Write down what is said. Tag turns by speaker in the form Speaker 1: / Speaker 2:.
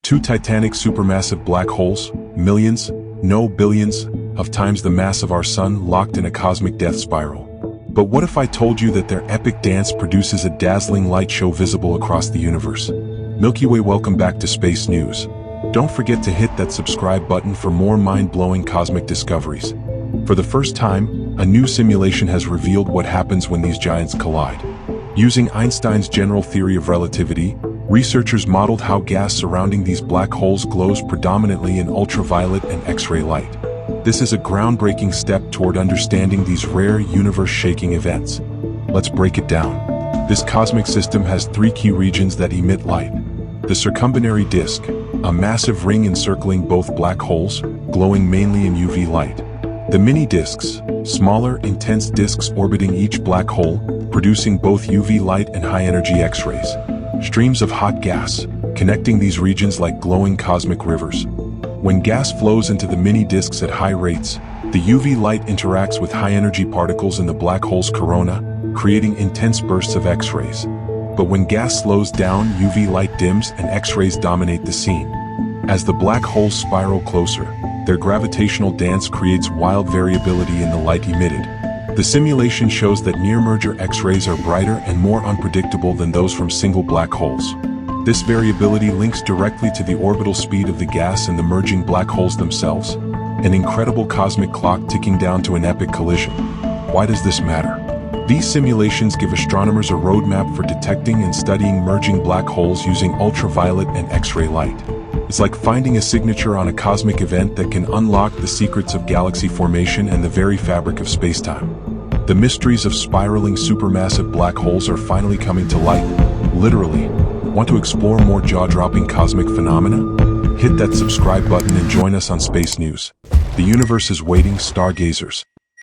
Speaker 1: Two titanic supermassive black holes, millions, no billions, of times the mass of our sun locked in a cosmic death spiral. But what if I told you that their epic dance produces a dazzling light show visible across the universe? Milky Way, welcome back to Space News. Don't forget to hit that subscribe button for more mind-blowing cosmic discoveries. For the first time, a new simulation has revealed what happens when these giants collide. Using Einstein's general theory of relativity, researchers modeled how gas surrounding these black holes glows predominantly in ultraviolet and X-ray light. This is a groundbreaking step toward understanding these rare universe-shaking events. Let's break it down. This cosmic system has three key regions that emit light. The circumbinary disk, a massive ring encircling both black holes, glowing mainly in UV light. The mini-disks, smaller, intense disks orbiting each black hole, producing both UV light and high-energy X-rays. Streams of hot gas, connecting these regions like glowing cosmic rivers. When gas flows into the mini-disks at high rates, the UV light interacts with high-energy particles in the black hole's corona, creating intense bursts of X-rays. But when gas slows down, UV light dims and X-rays dominate the scene. As the black holes spiral closer, their gravitational dance creates wild variability in the light emitted. The simulation shows that near-merger X-rays are brighter and more unpredictable than those from single black holes. This variability links directly to the orbital speed of the gas and the merging black holes themselves, an incredible cosmic clock ticking down to an epic collision. Why does this matter? These simulations give astronomers a roadmap for detecting and studying merging black holes using ultraviolet and X-ray light. It's like finding a signature on a cosmic event that can unlock the secrets of galaxy formation and the very fabric of spacetime. The mysteries of spiraling supermassive black holes are finally coming to light, literally. Want to explore more jaw-dropping cosmic phenomena? Hit that subscribe button and join us on Space News. The universe is waiting, stargazers.